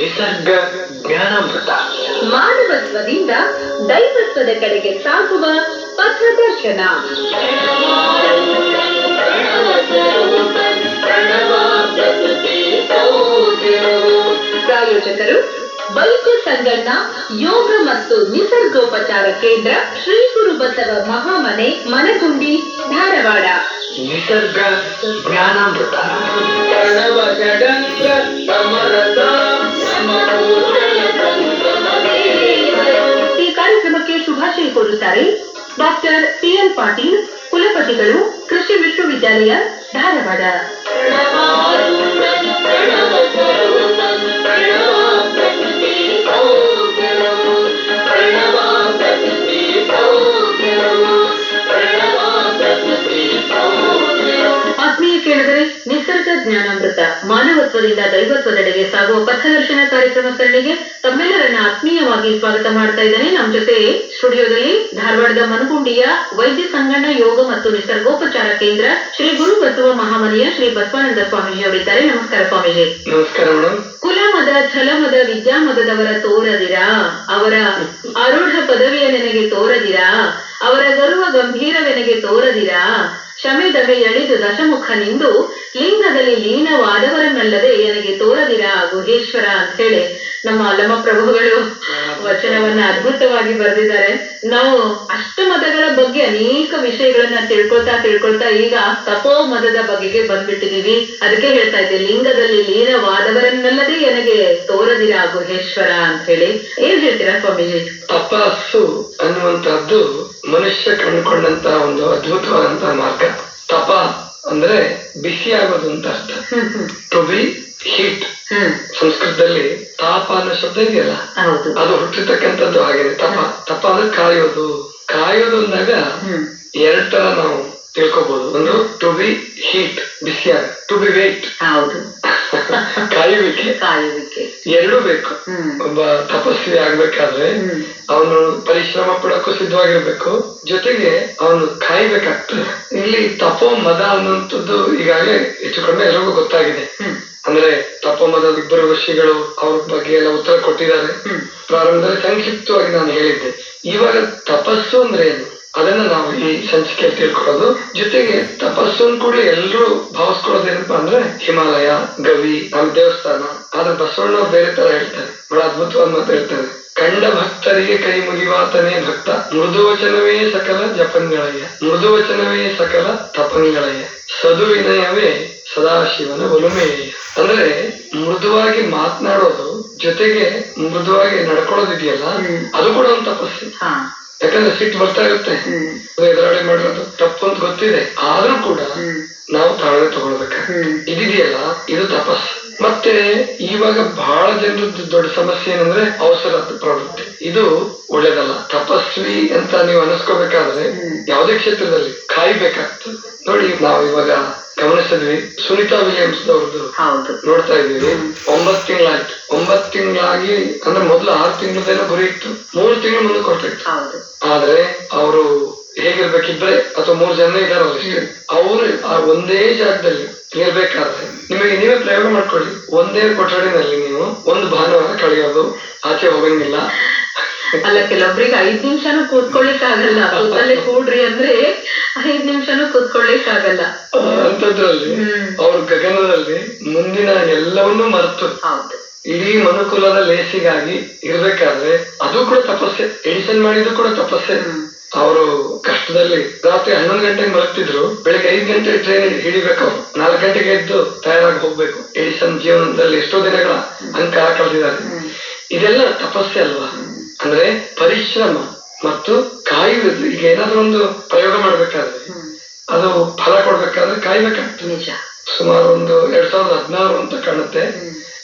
ನಿಸರ್ಗ ಜ್ಞಾನಾಮೃತ. ಮಾನವತ್ವದಿಂದ ದೈವತ್ವದ ಕಡೆಗೆ ಸಾಗುವ ಪಥದರ್ಶನ. ಪ್ರಾಯೋಜಕರು ವೈದ್ಯ ಸಂಗಣ್ಣ ಯೋಗ ಮತ್ತು ನಿಸರ್ಗೋಪಚಾರ ಕೇಂದ್ರ, ಶ್ರೀ ಗುರು ಬಸವ ಮಹಾಮನೆ, ಮನಗುಂಡಿ, ಧಾರವಾಡ. ನಿಸರ್ಗ ಜ್ಞಾನಾಮೃತ. ಈ ಕಾರ್ಯಕ್ರಮಕ್ಕೆ ಶುಭಾಶಯ ಕೋರುತ್ತಾರೆ ಡಾಕ್ಟರ್ PL ಪಾಟೀಲ್, ಕುಲಪತಿಗಳು, ಕೃಷಿ ವಿಶ್ವವಿದ್ಯಾಲಯ, ಧಾರವಾಡ. ಆತ್ಮೀಯ ಕೇಳಿದರೆ, ನಿಸರ್ಗ ಜ್ಞಾನಾಮೃತ ಮಾನವತ್ವದಿಂದ ದೈವತ್ವದೆಡೆಗೆ ಸಾಗುವ ಪಥದರ್ಶನ ಕಾರ್ಯಕ್ರಮ ಸರಣಿಗೆ ತಮ್ಮೆಲ್ಲರನ್ನ ಆತ್ಮೀಯವಾಗಿ ಸ್ವಾಗತ ಮಾಡ್ತಾ ಇದ್ದೇನೆ. ನಮ್ಮ ಜೊತೆ ಸ್ಟುಡಿಯೋದಲ್ಲಿ ಧಾರವಾಡದ ಮನಗುಂಡಿಯ ವೈದ್ಯ ಸಂಗಣ್ಣ ಯೋಗ ಮತ್ತು ನಿಸರ್ಗೋಪಚಾರ ಕೇಂದ್ರ, ಶ್ರೀ ಗುರು ಬಸವ ಮಹಾಮನೆಯ ಶ್ರೀ ಬಸವಾನಂದ ಸ್ವಾಮೀಜಿ ಅವರಿದ್ದಾರೆ. ನಮಸ್ಕಾರ ಸ್ವಾಮೀಜಿ. ನಮಸ್ಕಾರ ಮೇಡಮ್. ಕುಲಮದ ಛಲಮದ ವಿದ್ಯಾಮದದವರ ತೋರದಿರಾ, ಅವರ ಆರೂಢ ಪದವಿಯ ನೆನಗೆ ತೋರದಿರಾ, ಅವರ ಗರ್ವ ಗಂಭೀರವೆನಗೆ ತೋರದಿರಾ, ಶಮೆದವೆ ಎಳೆದು ದಶಮುಖ ನಿಂದು ಲಿಂಗದಲ್ಲಿ ಲೀನವಾದವರನ್ನಲ್ಲದೆ ನನಗೆ ತೋರದಿರ ಗುಹೇಶ್ವರ ಅಂತ ಹೇಳಿ ನಮ್ಮ ಅಲ್ಲಮ ಪ್ರಭುಗಳು ವಚನವನ್ನ ಅದ್ಭುತವಾಗಿ ಬರೆದಿದ್ದಾರೆ. ನಾವು ಅಷ್ಟಮದಗಳ ಬಗ್ಗೆ ಅನೇಕ ವಿಷಯಗಳನ್ನ ತಿಳ್ಕೊಳ್ತಾ ಈಗ ತಪೋ ಮದದ ಬಗೆಗೆ ಬಂದ್ಬಿಟ್ಟಿದೀವಿ. ಅದಕ್ಕೆ ಹೇಳ್ತಾ ಇದ್ದೆ, ಲಿಂಗದಲ್ಲಿ ಲೀನವಾದವರನ್ನಲ್ಲದೆ ನನಗೆ ತೋರದಿರ ಗುಹೇಶ್ವರ ಅಂತ ಹೇಳಿ. ಏನ್ ಹೇಳ್ತೀರಾ ಸ್ವಾಮೀಜಿ? ತಪಸ್ಸು ಅನ್ನುವಂತಹದ್ದು ಮನುಷ್ಯ ಕಂಡುಕೊಂಡಂತಹ ಒಂದು ಅದ್ಭುತವಾದಂತಹ ಮಾರ್ಗ. ತಪ ಅಂದ್ರೆ ಬಿಸಿ ಆಗೋದು ಅಂತ ಅರ್ಥ. To be heat. ಸಂಸ್ಕೃತದಲ್ಲಿ ತಾಪ ಅನ್ನೋ ಶಬ್ದ ಇದೆಯಲ್ಲ, ಅದು ಹುಟ್ಟಿರ್ತಕ್ಕಂಥದ್ದು ಹಾಗೇನೆ. ತಪ ಅಂದ್ರೆ ಕಾಯೋದು ಅಂದಾಗ ಎರಡ್ ತರ ನಾವು ತಿಳ್ಕೊಬಹುದು. ಒಂದು ಟು ಬಿ ಹೀಟ್, ಬಿಸಿಯಾಗ, ಟು ಬಿ ವೇಟ್, ಕಾಯುವಿಕೆ ಎರಡೂ ಬೇಕು. ಒಬ್ಬ ತಪಸ್ವಿ ಆಗ್ಬೇಕಾದ್ರೆ ಅವನು ಪರಿಶ್ರಮ ಪಡೋಕ್ಕೂ ಸಿದ್ಧವಾಗಿರ್ಬೇಕು, ಜೊತೆಗೆ ಅವನು ಕಾಯ್ಬೇಕಾಗ್ತದೆ. ಇಲ್ಲಿ ತಪೋ ಮದ ಅನ್ನುವಂಥದ್ದು ಈಗಾಗಲೇ ಹೆಚ್ಚು ಕಡಿಮೆ ಎಲ್ಲರಿಗೂ ಗೊತ್ತಾಗಿದೆ. ಅಂದ್ರೆ ತಪೋಮದ ಇಬ್ಬರು ಋಷಿಗಳು ಅವ್ರ ಬಗ್ಗೆ ಎಲ್ಲ ಉತ್ತರ ಕೊಟ್ಟಿದ್ದಾರೆ. ಪ್ರಾರಂಭದಲ್ಲಿ ಸಂಕ್ಷಿಪ್ತವಾಗಿ ನಾನು ಹೇಳಿದ್ದೆ. ಇವಾಗ ತಪಸ್ಸು ಅಂದ್ರೆ ಏನು ಅದನ್ನ ನಾವು ಈ ಸಂಚಿಕೆಯಲ್ಲಿ ತಿಳ್ಕೊಳ್ಳೋದು. ಜೊತೆಗೆ ತಪಸ್ಸು ಕೂಡ ಎಲ್ಲರೂ ಭಾವಿಸ್ಕೊಳ್ಳೋದೇನಪ್ಪಾ ಅಂದ್ರೆ ಹಿಮಾಲಯ, ಗವಿ, ನಮ್ಮ ದೇವಸ್ಥಾನ. ಆದ್ರೆ ಬಸವಣ್ಣ ಬೇರೆ ತರ ಹೇಳ್ತಾರೆ, ಬಹಳ ಅದ್ಭುತವಾದ ಮಾತು ಹೇಳ್ತಾರೆ. ಕಂಡ ಭಕ್ತರಿಗೆ ಕೈ ಮುಗಿವಾತನೇ ಭಕ್ತ, ಮೃದುವಚನವೇ ಸಕಲ ಜಪಂಗಳಯ್ಯ, ಮೃದುವಚನವೇ ಸಕಲ ತಪಂಗಳಯ್ಯ, ಸದುವಿನಯವೇ ಸದಾಶಿವನ ಒಲುಮೆಯ. ಅಂದ್ರೆ ಮೃದುವಾಗಿ ಮಾತನಾಡೋದು ಜೊತೆಗೆ ಮೃದುವಾಗಿ ನಡ್ಕೊಳ್ಳೋದಿದೆಯಲ್ಲ, ಅದು ಕೂಡ ಒಂದು ತಪಸ್ಸು. ಯಾಕಂದ್ರೆ ಸಿಟ್ಟು ಬರ್ತಾ ಇರುತ್ತೆ, ಎದುರಾಳಿ ಮಾಡಿರೋದು ತಪ್ಪು ಅಂತ ಗೊತ್ತಿದೆ, ಆದ್ರೂ ಕೂಡ ನಾವು ತಾಳ್ಮೆ ತಗೊಳ್ಬೇಕ. ಇದೆಯಲ್ಲ, ಇದು ತಪಸ್ಸು. ಮತ್ತೆ ಇವಾಗ ಬಹಳ ಜನರದ್ದು ದೊಡ್ಡ ಸಮಸ್ಯೆ ಏನಂದ್ರೆ ಅವಸರ ಪ್ರವೃತ್ತಿ. ಇದು ಒಳ್ಳೇದಲ್ಲ. ತಪಸ್ವಿ ಅಂತ ನೀವು ಅನಿಸ್ಕೋಬೇಕಾದ್ರೆ ಯಾವುದೇ ಕ್ಷೇತ್ರದಲ್ಲಿ ಕಾಯ್ಬೇಕಾಗ್ತದೆ. ನೋಡಿ, ನಾವು ಇವಾಗ ಗಮನಿಸಿದ್ವಿ, ಸುನೀತಾ ವಿಲಿಯಮ್ಸ್ ಅವ್ರದ್ದು ನೋಡ್ತಾ ಇದೀವಿ. 9 ತಿಂಗಳಾಯ್ತು. 9 ತಿಂಗಳಾಗಿ ಅಂದ್ರೆ ಮೊದ್ಲು 6 ತಿಂಗಳದೇನೋ ಗುರಿ ಇತ್ತು, 3 ತಿಂಗಳು ಮುಂದೆ ಕೊಟ್ಟಿತ್ತು. ಆದ್ರೆ ಅವರು ಹೇಗಿರ್ಬೇಕಿದ್ರೆ ಅಥವಾ 3 ಜನ ಇದಾರಲ್ಲ ಇಷ್ಟೇ, ಅವರು ಆ ಒಂದೇ ಜಾಗದಲ್ಲಿ ಇರ್ಬೇಕಾದ್ರೆ ನಿಮಗೆ ನೀವೇ ಪ್ರಯೋಗ ಮಾಡ್ಕೊಳ್ಳಿ. ಒಂದೇ ಕೊಠಡಿನಲ್ಲಿ ನೀವು ಒಂದು ಭಾನುವಾರ ಕಳೆಯೋದು, ಆಚೆ ಹೋಗಂಗಿಲ್ಲ. ಅಲ್ಲ, ಕೆಲವೊಬ್ರಿಗೆ 5 ನಿಮಿಷನೂ ಕೂತ್ಕೊಳ್ಳಿಕ್ ಆಗಲ್ಲ. ಕೂತಲ್ಲೇ ಕೂಡ್ರಿ ಅಂದ್ರೆ 5 ನಿಮಿಷನೂ ಕೂತ್ಕೊಳ್ಳಿಕ್ ಆಗಲ್ಲ. ಅಂತದ್ರಲ್ಲಿ ಅವ್ರ ಗಗನದಲ್ಲಿ ಮುಂದಿನ ಎಲ್ಲವನ್ನೂ ಮರೆತು ಇಡೀ ಮನುಕುಲದ ಲೇಸಿಗಾಗಿ ಇರ್ಬೇಕಾದ್ರೆ ಅದು ಕೂಡ ತಪಸ್ಸೆ. ಎಡಿಸನ್ ಮಾಡಿದ್ದು ಕೂಡ ತಪಸ್ಸೆ. ಅವರು ಕಷ್ಟದಲ್ಲಿ ರಾತ್ರಿ 11 ಗಂಟೆಗೆ ಮಲಗ್ತಿದ್ರು, ಬೆಳಿಗ್ಗೆ 5 ಗಂಟೆ ಟ್ರೈನ್ ಹಿಡಿಬೇಕು. ಅವ್ರು 4 ಗಂಟೆಗೆ ಎದ್ದು ತಯಾರಾಗಿ ಹೋಗ್ಬೇಕು. ಎಡಿಸನ್ ಜೀವನದಲ್ಲಿ ಎಷ್ಟೋ ದಿನಗಳ ಅಂಕಾರ ಕಳೆದಿದ್ದಾರೆ. ಇದೆಲ್ಲ ತಪಸ್ಸೆ ಅಲ್ವಾ? ಅಂದ್ರೆ ಪರಿಶ್ರಮ ಮತ್ತು ಕಾಯುವುದು. ಈಗ ಏನಾದ್ರೂ ಒಂದು ಪ್ರಯೋಗ ಮಾಡ್ಬೇಕಾದ್ರೆ ಅದು ಫಲ ಕೊಡ್ಬೇಕಾದ್ರೆ ಕಾಯ್ಬೇಕಾಗ್ತದೆ. ನಿಜ. ಸುಮಾರು ಒಂದು 2016 ಅಂತ ಕಾಣುತ್ತೆ,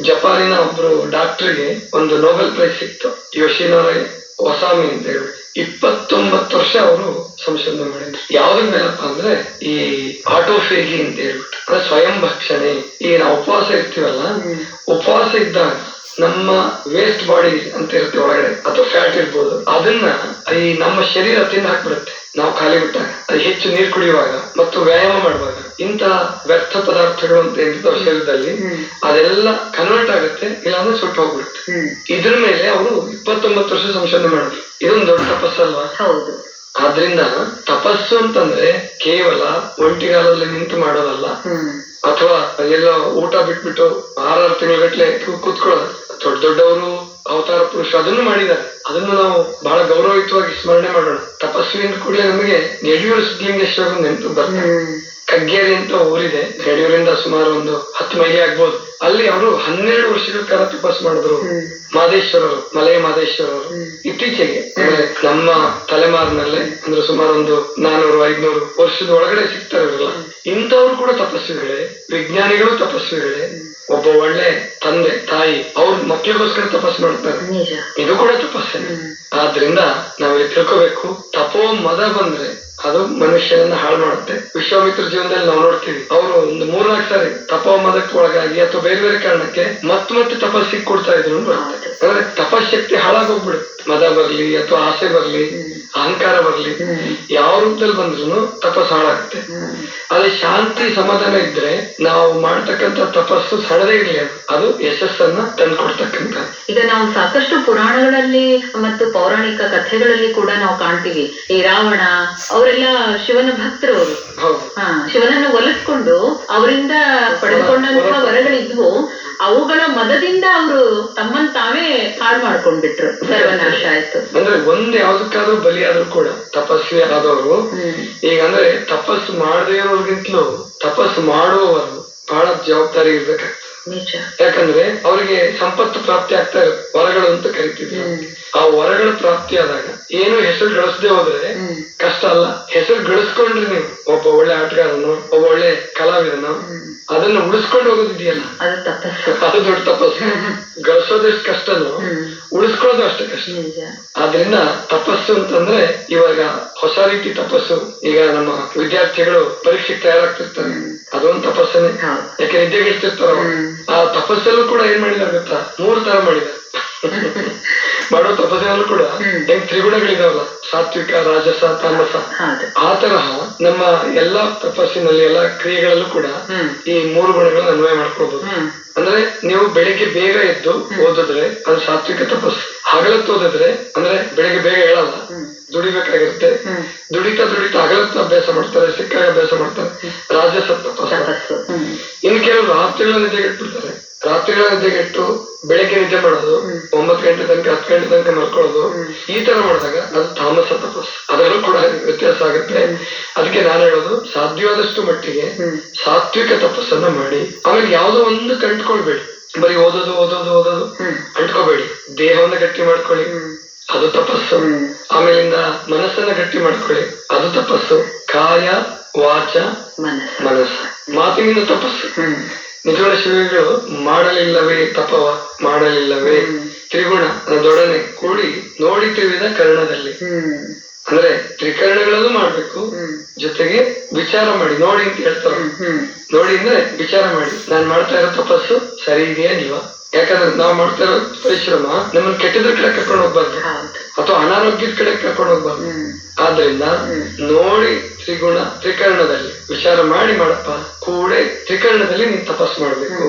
ಜಪಾನಿನ ಒಬ್ರು ಡಾಕ್ಟರ್ಗೆ ಒಂದು ನೊಬೆಲ್ ಪ್ರೈಸ್ ಸಿಕ್ತು, ಯೋಶಿನೋರಿ ಒಸಾಮಿ ಅಂತ ಹೇಳಿ. 29 ವರ್ಷ ಅವರು ಸಂಶೋಧನೆ ಮಾಡಿದ್ರು. ಯಾವ್ದ್ರ ಮೇಲಪ್ಪ ಅಂದ್ರೆ ಈ ಆಟೋಫೇಗಿ ಅಂತ ಹೇಳ್ಬಿಟ್ಟು, ಅಂದ್ರೆ ಸ್ವಯಂ ಭಕ್ಷಣೆ. ಈಗ ನಾವು ಉಪವಾಸ ಇರ್ತೀವಲ್ಲ, ಉಪವಾಸ ಇದ್ದಾಗ ನಮ್ಮ ವೇಸ್ಟ್ ಬಾಡಿ ಅಂತ ಇರುತ್ತೆ ಒಳಗಡೆ, ಅಥವಾ ಫ್ಯಾಟ್ ಇರ್ಬೋದು, ಅದನ್ನ ಈ ನಮ್ಮ ಶರೀರ ತಿಂದು ಹಾಕ್ಬಿಡುತ್ತೆ. ನಾವು ಖಾಲಿ ಬಿಟ್ಟಾಗ, ಅದು ಹೆಚ್ಚು ನೀರು ಕುಡಿಯುವಾಗ ಮತ್ತು ವ್ಯಾಯಾಮ ಮಾಡುವಾಗ ಇಂತಹ ವ್ಯರ್ಥ ಪದಾರ್ಥಗಳು ಅಂತ ಏನಿರ್ತಾವ ಶರೀರದಲ್ಲಿ ಅದೆಲ್ಲ ಕನ್ವರ್ಟ್ ಆಗುತ್ತೆ, ಇಲ್ಲಾಂದ್ರೆ ಸುಟ್ಟು ಹೋಗ್ಬಿಡುತ್ತೆ. ಇದ್ರ ಮೇಲೆ ಅವರು 29 ವರ್ಷ ಸಂಶೋಧನೆ ಮಾಡಿದ್ರು. ಇದೊಂದು ದೊಡ್ಡ ತಪಸ್ಸಲ್ವಾ? ಹೌದು. ಆದ್ರಿಂದ ತಪಸ್ಸು ಅಂತಂದ್ರೆ ಕೇವಲ ಒಂಟಿಗಾಲದಲ್ಲಿ ನಿಂತು ಮಾಡೋದಲ್ಲ, ಅಥವಾ ಎಲ್ಲ ಊಟ ಬಿಟ್ಬಿಟ್ಟು 6 ತಿಂಗಳಗಟ್ಲೆ ಕೂತ್ಕೊಳ್ಳೋದು. ದೊಡ್ಡವರು ಅವತಾರ ಪುರುಷ ಅದನ್ನು ಮಾಡಿದ್ದಾರೆ, ಅದನ್ನು ನಾವು ಬಹಳ ಗೌರವಯುತವಾಗಿ ಸ್ಮರಣೆ ಮಾಡೋಣ. ತಪಸ್ವಿ ಅಂದ ಕೂಡಲೇ ನಮಗೆ ಯಡಿಯೂರು ಸಿದ್ಧಲಿಂಗೇಶ್ವರ ನೆನಪು ಬರ್ತಾರೆ. ಕಗ್ಗೇರಿ ಅಂತ ಊರಿದೆ, ಯಡಿಯೂರಿಂದ ಸುಮಾರು ಒಂದು 10 ಮೈಲಿ ಆಗ್ಬೋದು. ಅಲ್ಲಿ ಅವರು 12 ವರ್ಷಗಳ ಕಾಲ ತಪಸ್ಸು ಮಾಡಿದ್ರು. ಮಾದೇಶ್ವರರು, ಮಲೆಯ ಮಾದೇಶ್ವರರು ಇತ್ತೀಚೆಗೆ ಅಂದ್ರೆ ನಮ್ಮ ತಲೆಮಾರಿನಲ್ಲೇ ಅಂದ್ರೆ ಸುಮಾರು ಒಂದು 400-500 ವರ್ಷದ ಒಳಗಡೆ ಸಿಗ್ತಾರಲ್ಲ, ಇಂಥವ್ರು ಕೂಡ ತಪಸ್ವಿಗಳೇ, ವಿಜ್ಞಾನಿಗಳು ತಪಸ್ವಿಗಳೇ. ಒಬ್ಬ ಒಳ್ಳೆ ತಂದೆ ತಾಯಿ ಅವ್ರ ಮಕ್ಕಳಿಗೋಸ್ಕರ ತಪಸ್ಸು ಮಾಡ್ತಾರೆ, ಇದು ಕೂಡ ತಪಸ್ಸೇ. ಆದ್ರಿಂದ ನಾವಿಲ್ಲಿ ತಿಳ್ಕೋಬೇಕು, ತಪೋ ಮದ ಬಂದ್ರೆ ಅದು ಮನುಷ್ಯನನ್ನ ಹಾಳು ಮಾಡುತ್ತೆ. ವಿಶ್ವಾಮಿತ್ರ ಜೀವನದಲ್ಲಿ ನಾವು ನೋಡ್ತೀವಿ, ಅವರು ಒಂದು 3-4 ಸಾರಿ ತಪೋ ಮದಕ್ಕೆ ಒಳಗಾಗಿ ಅಥವಾ ಬೇರೆ ಬೇರೆ ಕಾರಣಕ್ಕೆ ಮತ್ತೆ ತಪಸ್ಸಿಗೆ ಕೊಡ್ತಾ ಇದ್ರು ಅಂತ ಬರುತ್ತೆ. ಅಂದ್ರೆ ತಪಶಕ್ತಿ ಹಾಳಾಗೋಗ್ಬಿಡುತ್ತೆ. ಮದ ಬರ್ಲಿ ಅಥವಾ ಆಸೆ ಬರ್ಲಿ, ಅಹಂಕಾರ ಬರ್ಲಿ, ಯಾವ ರೂಪದಲ್ಲಿ ಬಂದ್ರು ತಪಸ್ಸು ಹಾಳಾಗುತ್ತೆ. ಅದೇ ಶಾಂತಿ ಸಮಾಧಾನ ಇದ್ರೆ ನಾವು ಮಾಡ್ತಕ್ಕಂಥ ತಪಸ್ಸು ಸಡದೇ ಇರ್ಲಿ, ಅದು ಯಶಸ್ಸನ್ನ ತಂದ್ಕೊಡ್ತಕ್ಕಂಥ. ಈಗ ನಾವು ಸಾಕಷ್ಟು ಪುರಾಣಗಳಲ್ಲಿ ಮತ್ತು ಪೌರಾಣಿಕ ಕಥೆಗಳಲ್ಲಿ ಕೂಡ ನಾವು ಕಾಣ್ತೀವಿ, ಈ ರಾವಣ ಅವರೆಲ್ಲ ಶಿವನ ಭಕ್ತರು. ಅವರು ಶಿವನನ್ನು ಒಲಿಸ್ಕೊಂಡು ಅವರಿಂದ ಪಡೆದುಕೊಂಡಂತಹ ವರಗಳಿದ್ವು, ಅವುಗಳ ಮದದಿಂದ ಅವರು ತಮ್ಮನ್ ತಾವೇ ಹಾಳು ಮಾಡ್ಕೊಂಡ್ಬಿಟ್ರು, ಸರ್ವನಾಶ ಆಯ್ತು. ಅಂದ್ರೆ ಒಂದ್ ಯಾವ್ದಕ್ಕಾದ್ರೂ ಬಲಿಯಾದ್ರೂ ಕೂಡ ತಪಸ್ವಿ ಆದವರು, ಈಗ ಅಂದ್ರೆ ತಪಸ್ಸು ಮಾಡದೇ ಇರೋರ್ಗಿಂತಲೂ ತಪಸ್ಸು ಮಾಡುವವರು ಬಹಳ ಜವಾಬ್ದಾರಿ ಇರ್ಬೇಕಾಗ್ತದೆ. ಯಾಕಂದ್ರೆ ಅವರಿಗೆ ಸಂಪತ್ತು ಪ್ರಾಪ್ತಿ ಆಗ್ತಾ ಇರುತ್ತೆ, ವರಗಳು ಅಂತ ಕರಿತಿದ್ರು. ಆ ವರಗಳ ಪ್ರಾಪ್ತಿ ಆದಾಗ ಏನು ಹೆಸರು ಗಳಿಸದೆ ಹೋದ್ರೆ ಕಷ್ಟ ಅಲ್ಲ, ಹೆಸರು ಗಳಿಸ್ಕೊಂಡ್ರಿ ನೀವು ಒಬ್ಬ ಒಳ್ಳೆ ಆಟಗಾರನು, ಒಬ್ಬ ಒಳ್ಳೆ ಕಲಾವಿದನು, ಅದನ್ನು ಉಳಿಸ್ಕೊಂಡು ಹೋಗೋದಿದೆಯಲ್ಲ, ಅದು ದೊಡ್ಡ ತಪಸ್ಸು. ಗಳಿಸೋದಷ್ಟು ಕಷ್ಟನು, ಉಳಿಸ್ಕೊಳ್ಳೋದು ಅಷ್ಟೇ ಕಷ್ಟ. ಆದ್ರಿಂದ ತಪಸ್ಸು ಅಂತಂದ್ರೆ ಇವಾಗ ಹೊಸ ರೀತಿ ತಪಸ್ಸು. ಈಗ ನಮ್ಮ ವಿದ್ಯಾರ್ಥಿಗಳು ಪರೀಕ್ಷೆಗೆ ತಯಾರಾಗ್ತಿರ್ತಾರೆ, ಅದೊಂದು ತಪಸ್ಸನೇ. ಯಾಕೆ ನಿದ್ದೆಗೆಡ್ತಿರ್ತಾರ, ಆ ತಪಸ್ಸಲ್ಲೂ ಕೂಡ ಏನ್ ಮಾಡಿದಾರೆ ಗೊತ್ತಾ? 3 ತರ ಮಾಡಿದ್ದಾರೆ. ಮಾಡೋ ತಪಸ್ಸಿನಲ್ಲೂ ಕೂಡ ಹೆಂಗ್ ತ್ರಿಗುಣಗಳಿದಾವಲ್ಲ, ಸಾತ್ವಿಕ, ರಾಜಸ, ತಾಮಸ, ಆ ತರಹ ನಮ್ಮ ಎಲ್ಲಾ ತಪಸ್ಸಿನಲ್ಲಿ ಎಲ್ಲಾ ಕ್ರಿಯೆಗಳಲ್ಲೂ ಕೂಡ ಈ 3 ಗುಣಗಳನ್ನ ಅನ್ವಯ ಮಾಡ್ಕೊಳ್ಬಹುದು. ಅಂದ್ರೆ ನೀವು ಬೆಳಿಗ್ಗೆ ಬೇಗ ಎದ್ದು ಓದಿದ್ರೆ ಅದು ಸಾತ್ವಿಕ ತಪಸ್ಸು. ಹಗಲತ್ತು ಓದಿದ್ರೆ ಅಂದ್ರೆ ಬೆಳಿಗ್ಗೆ ಬೇಗ ಹೇಳಲ್ಲ, ದುಡಿಬೇಕಾಗಿರುತ್ತೆ, ದುಡಿತಾ ಹಗಲತ್ತು ಅಭ್ಯಾಸ ಮಾಡ್ತಾರೆ, ಸಿಕ್ಕಾಗ ಅಭ್ಯಾಸ ಮಾಡ್ತಾರೆ, ರಾಜಸ ತಪಸ್ಸು. ಇನ್ನು ಕೆಲವರು ರಾತ್ರಿಗಳ ನಿದ್ದೆಗೆಟ್ಬಿಡ್ತಾರೆ, ರಾತ್ರಿಗಳ ನಿದ್ದೆಗೆಟ್ಟು ಬೆಳಗ್ಗೆ ನಿದ್ದೆ ಮಾಡೋದು, 9 ಗಂಟೆ ತನಕ 10 ಗಂಟೆ ತನಕ ಮಲ್ಕೊಳ್ಳೋದು, ಈ ತರ ಮಾಡಿದಾಗ ಅದು ತಾಮಸ ತಪಸ್ಸು. ಅದರಲ್ಲೂ ಕೂಡ ವ್ಯತ್ಯಾಸ ಆಗುತ್ತೆ. ಅದಕ್ಕೆ ನಾನು ಹೇಳೋದು, ಸಾಧ್ಯವಾದಷ್ಟು ಮಟ್ಟಿಗೆ ಸಾತ್ವಿಕ ತಪಸ್ಸನ್ನ ಮಾಡಿ. ಆಮೇಲೆ ಯಾವ್ದೋ ಒಂದು ಕಂಡ್ಕೊಳ್ಬೇಡಿ, ಬರೀ ಓದೋದು ಅಂಟ್ಕೋಬೇಡಿ. ದೇಹವನ್ನ ಗಟ್ಟಿ ಮಾಡ್ಕೊಳ್ಳಿ, ಅದು ತಪಸ್ಸು. ಆಮೇಲಿಂದ ಮನಸ್ಸನ್ನ ಗಟ್ಟಿ ಮಾಡ್ಕೊಳ್ಳಿ, ಅದು ತಪಸ್ಸು. ಕಾಯ ವಾಚ ಮನಸ್ಸು, ಮಾತಿನಿಂದ ತಪಸ್ಸು. ನಿಜವಾದ ಶಿವಗಳು ಮಾಡಲಿಲ್ಲವೇ ತಪವ, ಮಾಡಲಿಲ್ಲವೇ ತ್ರಿಗುಣ ದೊಡನೆ ಕೂಡಿ ನೋಡಿ ತಿಳಿದ ಕರ್ಣದಲ್ಲಿ. ಅಂದ್ರೆ ತ್ರಿಕರಣಗಳಲ್ಲೂ ಮಾಡ್ಬೇಕು, ಜೊತೆಗೆ ವಿಚಾರ ಮಾಡಿ. ನೋಡಿ ಅಂತ ಹೇಳ್ತಾರೆ, ನೋಡಿ ಅಂದ್ರೆ ವಿಚಾರ ಮಾಡಿ, ನಾನ್ ಮಾಡ್ತಾ ಇರೋ ತಪಸ್ಸು ಸರಿ ಇದೆಯಾ ಇಲ್ವಾ? ಯಾಕಂದ್ರೆ ನಾವ್ ಮಾಡ್ತಾ ಇರೋ ಪರಿಶ್ರಮ ನಮ್ಮನ್ನ ಕೆಟ್ಟದ್ರ ಕಡೆ ಕರ್ಕೊಂಡು ಹೋಗ್ಬಾರ್ದು, ಅಥವಾ ಅನಾರೋಗ್ಯದ ಕಡೆ ಕರ್ಕೊಂಡು ಹೋಗ್ಬಾರ್ದು. ಆದ್ರಿಂದ ನೋಡಿ ತ್ರಿಗುಣ ತ್ರಿಕರಣದಲ್ಲಿ ವಿಚಾರ ಮಾಡಿ ಮಾಡಪ್ಪ, ಕೂಡೆ ತ್ರಿಕರಣದಲ್ಲಿ ನೀನ್ ತಪಸ್ಸು ಮಾಡ್ಬೇಕು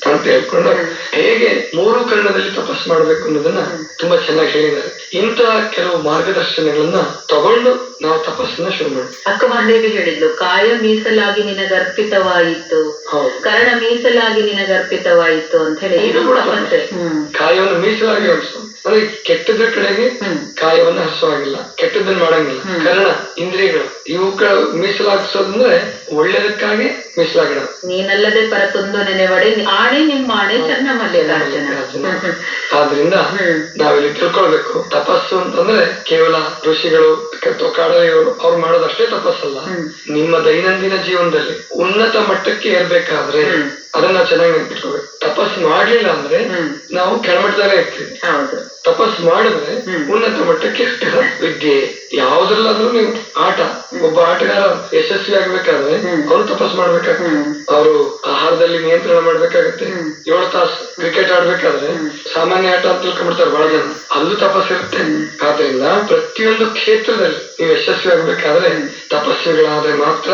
ಅಂತ ಹೇಳ್ಕೊಂಡು ಹೇಗೆ 3 ಕರ್ಣದಲ್ಲಿ ತಪಸ್ಸು ಮಾಡ್ಬೇಕು ಅನ್ನೋದನ್ನ ತುಂಬಾ ಚೆನ್ನಾಗಿ ಹೇಳಿದ್ದಾರೆ. ಇಂತಹ ಕೆಲವು ಮಾರ್ಗದರ್ಶನಗಳನ್ನ ತಗೊಂಡು ನಾವು ತಪಸ್ಸನ್ನ ಶುರು ಮಾಡ್ತೀವಿ. ಅಕ್ಕ ಮಹಾದೇವಿ ಹೇಳಿದ್ಲು, ಕಾಯ ಮೀಸಲಾಗಿ ನಿನಗರ್ಪಿತವಾಯಿತು, ಕರ್ಣ ಮೀಸಲಾಗಿ ನಿನಗರ್ಪಿತವಾಯಿತು ಅಂತ ಹೇಳಿ. ಇದು ಕೂಡ ಕಾಯವನ್ನು ಮೀಸಲಾಗಿ ಹರಿಸು, ಅಂದ್ರೆ ಕೆಟ್ಟದ್ರ ಕಡೆಗೆ ಕಾಯವನ್ನು ಹರಿಸುವಾಗಿಲ್ಲ, ಕೆಟ್ಟದನ್ನ ಮಾಡಂಗಿಲ್ಲ. ಕರ್ಣ ಇಂದ್ರಿಯಗಳು ಇವುಗಳ ಮೀಸಲಾಗಿಸೋದಂದ್ರೆ ಒಳ್ಳೇದಕ್ಕಾಗಿ ಮೀಸಲಾಗಿಡೋದು. ನೀನಲ್ಲದೆ ಪರತೊಂದು ನೆನೆವಡೆ ಆಣೆ ನಿಮ್ಮ ಆಣೆ ಚನ್ನ ಮಲ್ಲಿಕಾರ್ಜುನ. ಆದ್ರಿಂದ ನಾವಿಲ್ಲಿ ತಿಳ್ಕೊಳ್ಬೇಕು, ತಪಸ್ಸು ಅಂತಂದ್ರೆ ಕೇವಲ ಋಷಿಗಳು ಕಾಡಲಿಗಳು ಅವ್ರು ಮಾಡೋದಷ್ಟೇ ತಪಸ್ಸಲ್ಲ. ನಿಮ್ಮ ದೈನಂದಿನ ಜೀವನದಲ್ಲಿ ಉನ್ನತ ಮಟ್ಟಕ್ಕೆ ಏರ್ಬೇಕಾದ್ರೆ ಅದನ್ನ ಚೆನ್ನಾಗಿ ನೆನ್ಪಿಟ್ಕೋಬೇಕು. ತಪಸ್ಸು ಮಾಡ್ಲಿಲ್ಲ ಅಂದ್ರೆ ನಾವು ಕೆಳಮಟ್ಟದಲ್ಲೇ ಇರ್ತೀವಿ. ಹೌದು. ತಪಸ್ಸು ಮಾಡಿದ್ರೆ ಉನ್ನತ ಮಟ್ಟಕ್ಕೆ ಇರ್ತೀರ. ವಿದ್ಯೆ ಯಾವ್ದ್ರಲ್ಲಾದ್ರೂ ನೀವು ಆಟ, ಒಬ್ಬ ಆಟಗಾರ ಯಶಸ್ವಿ ಆಗ್ಬೇಕಾದ್ರೆ ಅವ್ರು ತಪಸ್ಸು ಮಾಡ್ಬೇಕಾಗ್ತದೆ. ಅವರು ಆಹಾರದಲ್ಲಿ ನಿಯಂತ್ರಣ ಮಾಡ್ಬೇಕಾಗತ್ತೆ. 7 ತಾಸು ಕ್ರಿಕೆಟ್ ಆಡ್ಬೇಕಾದ್ರೆ ಸಾಮಾನ್ಯ ಆಟ ಅಂತ ತಿಳ್ಕೊಂಡ್ಬಿಡ್ತಾರೆ ಬಹಳ ಜನ, ಅಲ್ಲೂ ತಪಸ್ಸಿರುತ್ತೆ. ಆದ್ರಿಂದ ಪ್ರತಿಯೊಂದು ಕ್ಷೇತ್ರದಲ್ಲಿ ನೀವು ಯಶಸ್ವಿ ಆಗ್ಬೇಕಾದ್ರೆ ತಪಸ್ವಿಗಳಾದ್ರೆ ಮಾತ್ರ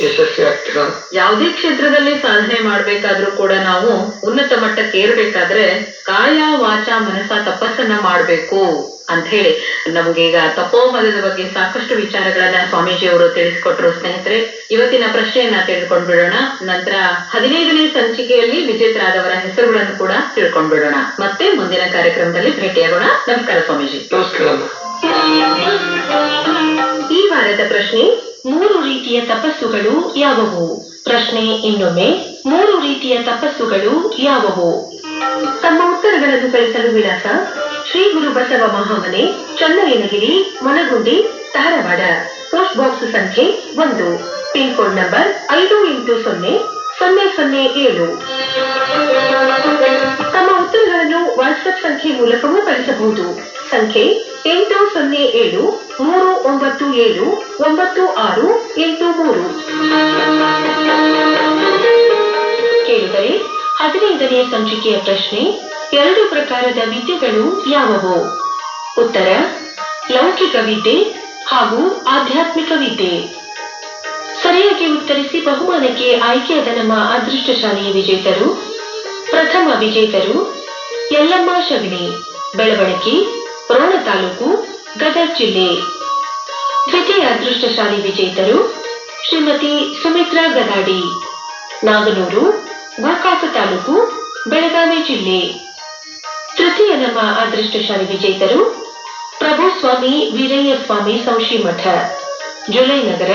ಯಶಸ್ವಿ ಆಗ್ತೀರಾ. ಯಾವುದೇ ಕ್ಷೇತ್ರದಲ್ಲಿ ಸಾಧನೆ ಮಾಡ್ಬೇಕಾದ್ರೂ ಕೂಡ ನಾವು ಉನ್ನತ ಮಟ್ಟಕ್ಕೆ ಏರ್ಬೇಕಾದ್ರೆ ಕಾಯ ವಾಚ ಮನಸ ತಪಸ್ಸನ್ನ ಮಾಡ್ಬೇಕು ಅಂತ ಹೇಳಿ ನಮ್ಗೆ ಈಗ ತಪೋಮದದ ಬಗ್ಗೆ ಸಾಕಷ್ಟು ವಿಚಾರಗಳನ್ನ ಸ್ವಾಮೀಜಿ ಅವರು ತಿಳಿಸಿಕೊಟ್ರು. ಸ್ನೇಹಿತರೆ, ಇವತ್ತಿನ ಪ್ರಶ್ನೆಯನ್ನ ತಿಳಿದುಕೊಂಡ್ಬಿಡೋಣ. ನಂತರ 15ನೇ ಸಂಚಿಕೆಯಲ್ಲಿ ವಿಜೇತರಾದವರ ಹೆಸರುಗಳನ್ನು ಕೂಡ ತಿಳ್ಕೊಂಡ್ಬಿಡೋಣ. ಮತ್ತೆ ಮುಂದಿನ ಕಾರ್ಯಕ್ರಮದಲ್ಲಿ ಭೇಟಿಯಾಗೋಣ. ನಮಸ್ಕಾರ ಸ್ವಾಮೀಜಿ. ನಮಸ್ಕಾರ. ಈ ವಾರದ ಪ್ರಶ್ನೆ, 3 ರೀತಿಯ ತಪಸ್ಸುಗಳು ಯಾವುವು? ಪ್ರಶ್ನೆ ಇನ್ನೊಮ್ಮೆ, 3 ರೀತಿಯ ತಪಸ್ಸುಗಳು ಯಾವುವು? ತಮ್ಮ ಉತ್ತರಗಳನ್ನು ಕಳಿಸಲು ವಿಳಾಸ: ಶ್ರೀ ಗುರು ಬಸವ ಮಹಾಮನೆ, ಚನ್ನಯ್ಯನಗಿರಿ, ಮನಗುಂಡಿ, ಧಾರವಾಡ. ಪೋಸ್ಟ್ ಬಾಕ್ಸ್ ಸಂಖ್ಯೆ 1, ಪಿನ್ ಕೋಡ್ ನಂಬರ್ 580007. ತಮ್ಮ ಉತ್ತರಗಳನ್ನು ವಾಟ್ಸ್ಆಪ್ ಸಂಖ್ಯೆ ಮೂಲಕವೂ ಕಳಿಸಬಹುದು. ಸಂಖ್ಯೆ 8073979683. ಕೇಳಿದರೆ 15ನೇ ಸಂಚಿಕೆಯ ಪ್ರಶ್ನೆ, 2 ಪ್ರಕಾರದ ವಿದ್ಯೆಗಳು ಯಾವುವು? ಉತ್ತರ: ಲೌಕಿಕ ವಿದ್ಯೆ ಹಾಗೂ ಆಧ್ಯಾತ್ಮಿಕ ವಿದ್ಯೆ. ಸರಿಯಾಗಿ ಉತ್ತರಿಸಿ ಬಹುಮಾನಕ್ಕೆ ಆಯ್ಕೆಯಾದ ನಮ್ಮ ಅದೃಷ್ಟಶಾಲಿ ವಿಜೇತರು: ಪ್ರಥಮ ವಿಜೇತರು ಯಲ್ಲಮ್ಮ ಶಗಣಿ, ಬೆಳವಣಿಗೆ, ರೋಣ ತಾಲೂಕು, ಗದಗ ಜಿಲ್ಲೆ. ದ್ವಿತೀಯ ಅದೃಷ್ಟಶಾಲಿ ವಿಜೇತರು ಶ್ರೀಮತಿ ಸುಮಿತ್ರಾ ಗದಾಡಿ, ನಾಗನೂರು, ಗೋಕಾಕ ತಾಲೂಕು, ಬೆಳಗಾವಿ ಜಿಲ್ಲೆ. ತೃತೀಯ ನಮ್ಮ ಅದೃಷ್ಟಶಾಲಿ ವಿಜೇತರು ಪ್ರಭುಸ್ವಾಮಿ ವೀರಯ್ಯ ಸ್ವಾಮಿ ಸಂಶಿಮಠ, ಜುಲೈ ನಗರ,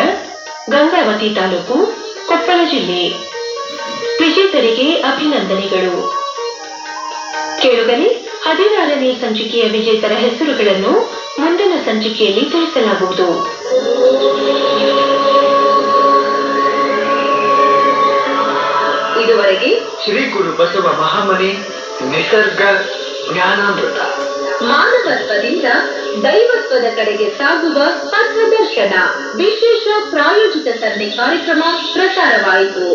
ಗಂಗಾವತಿ ತಾಲೂಕು, ಕೊಪ್ಪಳ ಜಿಲ್ಲೆ. ವಿಜೇತರಿಗೆ ಅಭಿನಂದನೆಗಳು. ಕೇಳುಗರೆ, 16ನೇ ಸಂಚಿಕೆಯ ವಿಜೇತರ ಹೆಸರುಗಳನ್ನು ಮುಂದಿನ ಸಂಚಿಕೆಯಲ್ಲಿ ತಿಳಿಸಲಾಗುವುದು. ಇದುವರೆಗೆ ಶ್ರೀ ಗುರು ಬಸವ ಮಹಾಮನೆ ನಿಸರ್ಗ ಜ್ಞಾನಾಮೃತ, ಮಾನವತ್ವದಿಂದ ದೈವತ್ವದ ಕಡೆಗೆ ಸಾಗುವ ಪಥದರ್ಶನ ವಿಶೇಷ ಪ್ರಾಯೋಜಿತ ಸರಣಿ ಕಾರ್ಯಕ್ರಮ ಪ್ರಸಾರವಾಯಿತು.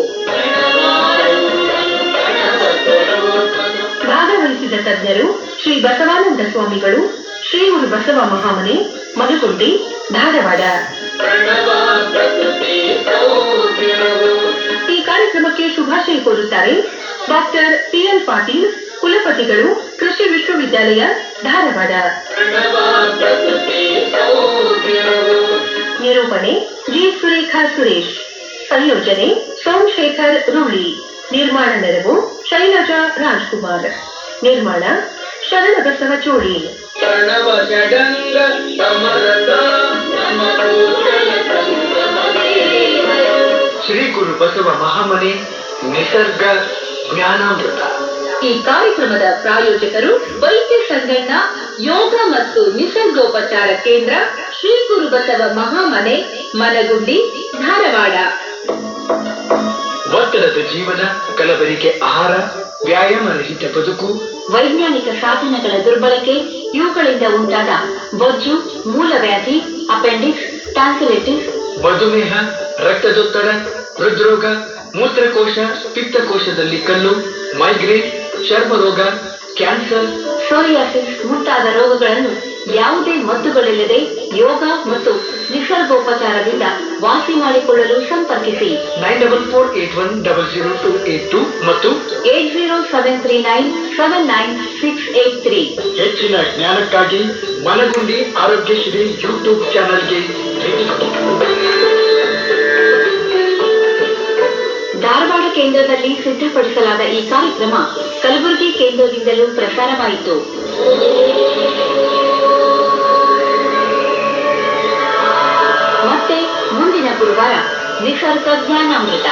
ಭಾಗವಹಿಸಿದ ತಜ್ಞರು ಶ್ರೀ ಬಸವಾನಂದ ಸ್ವಾಮಿಗಳು, ಶ್ರೀ ಗುರು ಬಸವ ಮಹಾಮನೆ, ಮನಗುಂಡಿ, ಧಾರವಾಡ. ಈ ಕಾರ್ಯಕ್ರಮಕ್ಕೆ ಶುಭಾಶಯ ಕೋರುತ್ತಾರೆ ಡಾಕ್ಟರ್ PL ಪಾಟೀಲ್, ಕುಲಪತಿಗಳು, ಕೃಷಿ ವಿಶ್ವವಿದ್ಯಾಲಯ, ಧಾರವಾಡ. ನಿರೂಪಣೆ ಜಿ. ಸುರೇಖಾ ಸುರೇಶ್. ಸಂಯೋಜನೆ ಸೋಮಶೇಖರ್ ರೂಳಿ. ನಿರ್ಮಾಣ ನೆರವು ಶೈಲಜಾ ರಾಜ್ಕುಮಾರ್. ನಿರ್ಮಾಣ ಶರಣಬಸವ ಚೋಳಿ. ಶ್ರೀ ಗುರು ಬಸವ ಮಹಾಮನೆ ನಿಸರ್ಗ ಜ್ಞಾನಾಮೃತ. ಈ ಕಾರ್ಯಕ್ರಮದ ಪ್ರಾಯೋಜಕರು ವೈದ್ಯ ಸಂಗಣ್ಣ ಯೋಗ ಮತ್ತು ನಿಸರ್ಗೋಪಚಾರ ಕೇಂದ್ರ, ಶ್ರೀ ಗುರು ಬಸವ ಮಹಾಮನೆ, ಮನಗುಂಡಿ, ಧಾರವಾಡ. ಒತ್ತಡದ ಜೀವನ, ಕಲಬೆರಕೆ ಆಹಾರ, ವ್ಯಾಯಾಮ ರಹಿತ ಬದುಕು, ವೈಜ್ಞಾನಿಕ ಸಾಧನಗಳ ದುರ್ಬಳಕೆ, ಇವುಗಳಿಂದ ಉಂಟಾದ ಬೊಜ್ಜು, ಮೂಲವ್ಯಾಧಿ, ಅಪೆಂಡಿಕ್ಸ್, ಟ್ಯಾನ್ಸಿಲೈಟಿಸ್, ಮಧುಮೇಹ, ರಕ್ತದೊತ್ತಡ, ಹೃದ್ರೋಗ, ಮೂತ್ರಕೋಶ, ಪಿತ್ತಕೋಶದಲ್ಲಿ ಕಲ್ಲು, ಮೈಗ್ರೇನ್, ಚರ್ಮ ರೋಗ, ಕ್ಯಾನ್ಸರ್, ಸೋರಿಯಾಸಿಸ್ ಮುಂತಾದ ರೋಗಗಳನ್ನು ಯಾವುದೇ ಮದ್ದುಗಳಿಲ್ಲದೆ ಯೋಗ ಮತ್ತು ನಿಸರ್ಗೋಪಚಾರದಿಂದ ವಾಸಿ ಮಾಡಿಕೊಳ್ಳಲು ಸಂಪರ್ಕಿಸಿ 9448100282 ಮತ್ತು 8073979683. ಹೆಚ್ಚಿನ ಜ್ಞಾನಕ್ಕಾಗಿ ಮನಗುಂಡಿ ಆರೋಗ್ಯಶ್ರೀ ಯೂಟ್ಯೂಬ್ ಚಾನಲ್ಗೆ ಭೇಟಿ ಕೊಡಿ. ಧಾರವಾಡ ಕೇಂದ್ರದಲ್ಲಿ ಸಿದ್ಧಪಡಿಸಲಾದ ಈ ಕಾರ್ಯಕ್ರಮ ಕಲಬುರಗಿ ಕೇಂದ್ರದಿಂದಲೂ ಪ್ರಸಾರವಾಯಿತು. ಮತ್ತೆ ಮುಂದಿನ ಗುರುವಾರ ನಿಸರ್ಗ ಜ್ಞಾನಾಮೃತ.